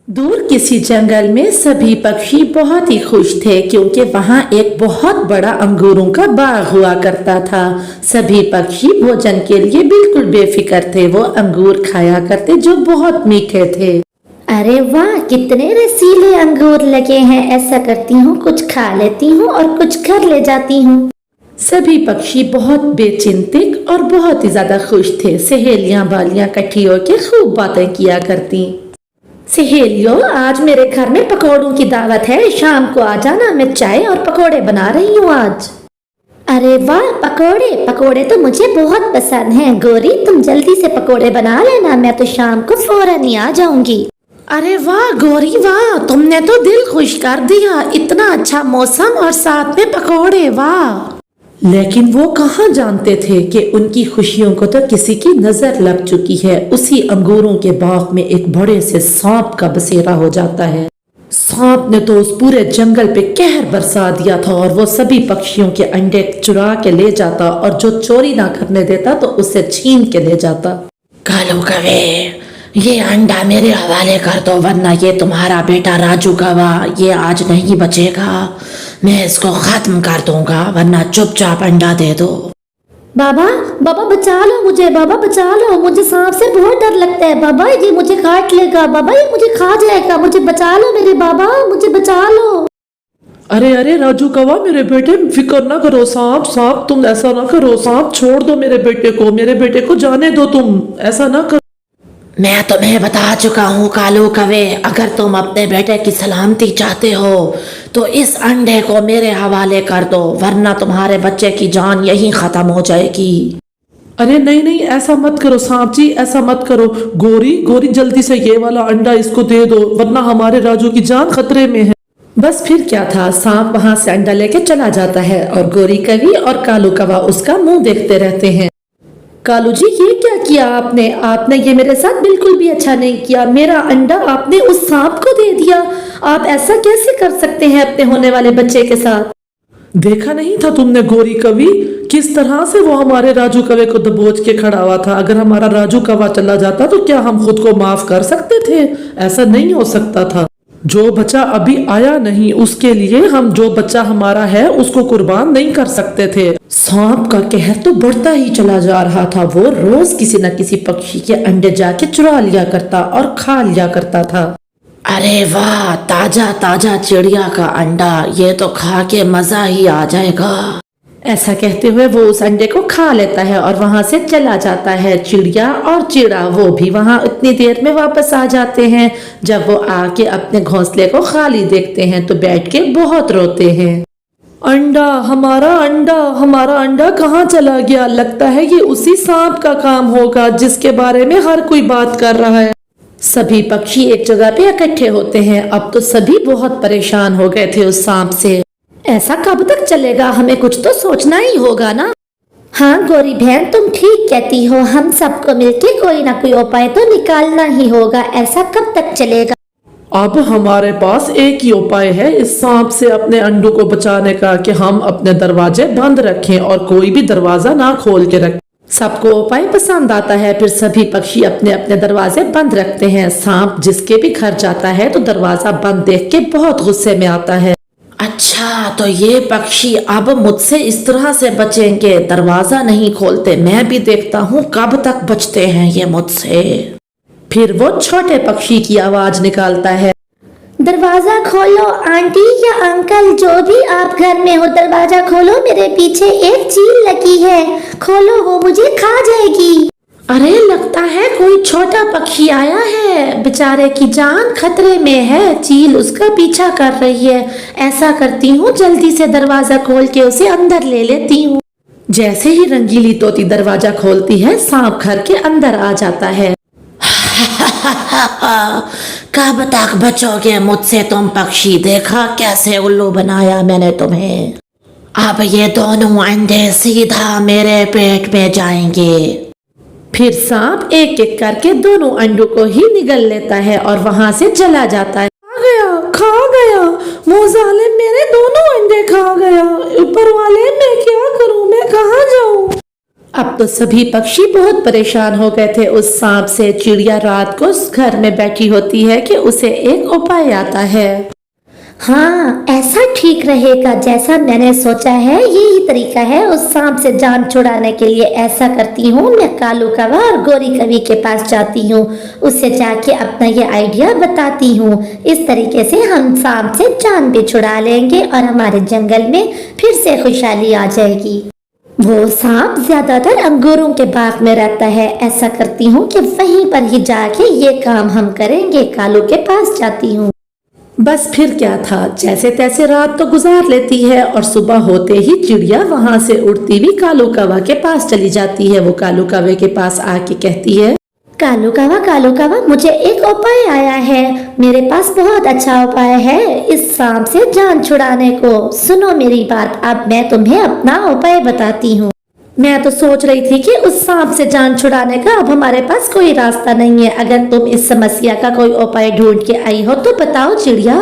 दूर किसी जंगल में सभी पक्षी बहुत ही खुश थे क्योंकि वहां एक बहुत बड़ा अंगूरों का बाग हुआ करता था। सभी पक्षी भोजन के लिए बिल्कुल बेफिक्र थे। वो अंगूर खाया करते जो बहुत मीठे थे। अरे वाह, कितने रसीले अंगूर लगे हैं। ऐसा करती हूँ, कुछ खा लेती हूँ और कुछ घर ले जाती हूँ। सभी पक्षी बहुत बेचिंतित और बहुत ही ज्यादा खुश थे। सहेलियां बालियां इकट्ठी होकर खूब बातें किया करती। सहेलियों, आज मेरे घर में पकौड़ों की दावत है, शाम को आ जाना। मैं चाय और पकौड़े बना रही हूँ आज। अरे वाह, पकौड़े पकौड़े तो मुझे बहुत पसंद हैं। गौरी, तुम जल्दी से पकौड़े बना लेना, मैं तो शाम को फौरन ही आ जाऊंगी। अरे वाह गौरी वाह, तुमने तो दिल खुश कर दिया। इतना अच्छा मौसम और साथ में पकौड़े, वाह। लेकिन वो कहाँ जानते थे कि उनकी खुशियों को तो किसी की नजर लग चुकी है। उसी अंगूरों के बाग में एक बड़े से सांप का बसेरा हो जाता है। सांप ने तो उस पूरे जंगल पे कहर बरसा दिया था और वो सभी पक्षियों के अंडे चुरा के ले जाता और जो चोरी ना करने देता तो उसे छीन के ले जाता। कालू कवे, ये अंडा मेरे हवाले कर दो वरना ये तुम्हारा बेटा राजू कवा ये आज नहीं बचेगा। मैं इसको खत्म कर दूंगा, वरना चुपचाप अंडा दे दो। बाबा बाबा बचा लो मुझे, बाबा बचा लो मुझे, सांप से बहुत डर लगता है। बाबा ये मुझे काट लेगा, बाबा ये मुझे खा जाएगा, मुझे बचा लो मेरे बाबा, मुझे बचा लो। अरे अरे राजू कवा, मेरे बेटे फिक्र ना करो। सांप सांप, तुम ऐसा ना करो। सांप छोड़ दो मेरे बेटे को जाने दो, तुम ऐसा ना करो। मैं तुम्हें बता चुका हूँ कालू कवे, अगर तुम अपने बेटे की सलामती चाहते हो तो इस अंडे को मेरे हवाले कर दो, वरना तुम्हारे बच्चे की जान यहीं खत्म हो जाएगी। अरे नहीं नहीं, ऐसा मत करो सांप जी, ऐसा मत करो। गोरी गोरी, जल्दी से ये वाला अंडा इसको दे दो, वरना हमारे राजू की जान खतरे में है। बस फिर क्या था, सांप वहां से अंडा लेके चला जाता है और गोरी कवि और कालू कवा उसका मुंह देखते रहते हैं। कालू जी, ये क्या किया आपने? आपने ये मेरे साथ बिल्कुल भी अच्छा नहीं किया। मेरा अंडा आपने उस सांप को दे दिया। आप ऐसा कैसे कर सकते हैं अपने होने वाले बच्चे के साथ? देखा नहीं था तुमने गोरी कवि, किस तरह से वो हमारे राजू कवे को दबोच के खड़ा हुआ था। अगर हमारा राजू कवा चला जाता तो क्या हम खुद को माफ कर सकते थे? ऐसा नहीं हो सकता था। जो बच्चा अभी आया नहीं उसके लिए हम जो बच्चा हमारा है उसको कुर्बान नहीं कर सकते थे। सांप का कहर तो बढ़ता ही चला जा रहा था। वो रोज किसी न किसी पक्षी के अंडे जाके चुरा लिया करता और खा लिया करता था। अरे वाह, ताजा ताजा चिड़िया का अंडा, ये तो खा के मजा ही आ जाएगा। ऐसा कहते हुए वो उस अंडे को खा लेता है और वहां से चला जाता है। चिड़िया और चिड़ा वो भी वहां उतनी देर में वापस आ जाते हैं। जब वो आके अपने घोंसले को खाली देखते हैं तो बैठ के बहुत रोते हैं। अंडा, हमारा अंडा कहाँ चला गया? लगता है ये उसी सांप का काम होगा जिसके बारे में हर कोई बात कर रहा है। सभी पक्षी एक जगह पे इकट्ठे होते हैं। अब तो सभी बहुत परेशान हो गए थे उस सांप से। ऐसा कब तक चलेगा? हमें कुछ तो सोचना ही होगा ना। हाँ गौरी बहन, तुम ठीक कहती हो। हम सबको मिलके कोई ना कोई उपाय तो निकालना ही होगा। ऐसा कब तक चलेगा? अब हमारे पास एक ही उपाय है इस सांप से अपने अंडों को बचाने का, कि हम अपने दरवाजे बंद रखें और कोई भी दरवाजा ना खोल के रखें। सबको उपाय पसंद आता है। फिर सभी पक्षी अपने अपने दरवाजे बंद रखते हैं। सांप जिसके भी घर जाता है तो दरवाजा बंद देख के बहुत गुस्से में आता है। अच्छा, तो ये पक्षी अब मुझसे इस तरह से बचेंगे, दरवाजा नहीं खोलते। मैं भी देखता हूँ कब तक बचते हैं ये मुझसे। फिर वो छोटे पक्षी की आवाज निकालता है, दरवाजा खोलो आंटी या अंकल, जो भी आप घर में हो, दरवाजा खोलो। मेरे पीछे एक चील लगी है, खोलो, वो मुझे खा जाएगी। अरे लगता है कोई छोटा पक्षी आया है, बेचारे की जान खतरे में है। चील उसका पीछा कर रही है। ऐसा करती हूँ, जल्दी से दरवाजा खोल के उसे अंदर ले लेती हूँ। जैसे ही रंगीली तोती दरवाजा खोलती है, सांप घर के अंदर आ जाता है। कब तक बचोगे मुझसे तुम पक्षी? देखा कैसे उल्लू बनाया मैंने तुम्हें। अब ये दोनों अंडे सीधा मेरे पेट में जाएंगे। फिर सांप एक एक करके दोनों अंडों को ही निगल लेता है और वहां से चला जाता है। खा गया, मोजाले मेरे दोनों अंडे खा गया। ऊपर वाले, मैं क्या करूं, मैं कहाँ जाऊं? अब तो सभी पक्षी बहुत परेशान हो गए थे उस सांप से। चिड़िया रात को उस घर में बैठी होती है कि उसे एक उपाय आता है। हाँ, ऐसा ठीक रहेगा जैसा मैंने सोचा है। यही तरीका है उस सांप से जान छुड़ाने के लिए। ऐसा करती हूँ, मैं कालू कौवा और गोरी कवि के पास जाती हूँ, उससे जाके अपना ये आइडिया बताती हूँ। इस तरीके से हम सांप से जान भी छुड़ा लेंगे और हमारे जंगल में फिर से खुशहाली आ जाएगी। वो सांप ज्यादातर अंगूरों के बाग में रहता है। ऐसा करती हूँ कि वहीं पर ही जाके ये काम हम करेंगे। कालू के पास जाती हूँ। बस फिर क्या था, जैसे तैसे रात तो गुजार लेती है और सुबह होते ही चिड़िया वहां से उड़ती हुई कालू कौवा के पास चली जाती है। वो कालू कौवे के पास आके कहती है, कालू कौवा, मुझे एक उपाय आया है। मेरे पास बहुत अच्छा उपाय है इस सांप से जान छुड़ाने को। सुनो मेरी बात, अब मैं तुम्हें अपना उपाय बताती हूँ। मैं तो सोच रही थी कि उस सांप से जान छुड़ाने का अब हमारे पास कोई रास्ता नहीं है। अगर तुम इस समस्या का कोई उपाय ढूंढ के आई हो तो बताओ चिड़िया।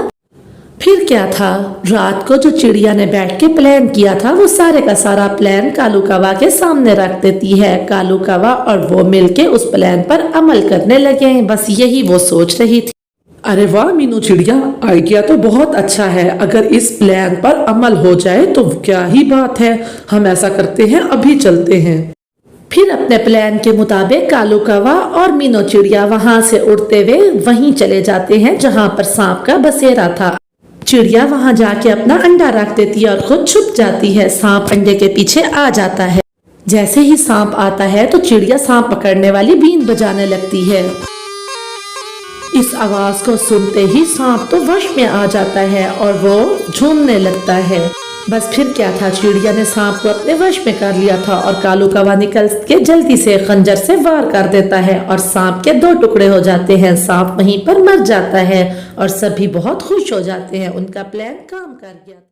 फिर क्या था, रात को जो चिड़िया ने बैठ के प्लान किया था वो सारे का सारा प्लान कालू कौवा के सामने रख देती है। कालू कौवा और वो मिलके उस प्लान पर अमल करने लगे। बस यही वो सोच रही थी। अरे वाह मीनू चिड़िया, आइडिया तो बहुत अच्छा है। अगर इस प्लान पर अमल हो जाए तो क्या ही बात है। हम ऐसा करते हैं, अभी चलते हैं। फिर अपने प्लान के मुताबिक कालू कौवा और मीनू चिड़िया वहां से उड़ते हुए वहीं चले जाते हैं जहां पर सांप का बसेरा था। चिड़िया वहां जाके अपना अंडा रख देती है और खुद छुप जाती है। सांप अंडे के पीछे आ जाता है। जैसे ही सांप आता है तो चिड़िया सांप पकड़ने वाली बीन बजाने लगती है। इस आवाज को सुनते ही सांप तो वश में आ जाता है और वो झूमने लगता है। बस फिर क्या था, चिड़िया ने सांप को अपने वश में कर लिया था और कालू कौवा निकल के जल्दी से खंजर से वार कर देता है और सांप के 2 टुकड़े हो जाते हैं। सांप वहीं पर मर जाता है और सभी बहुत खुश हो जाते हैं। उनका प्लान काम कर गया।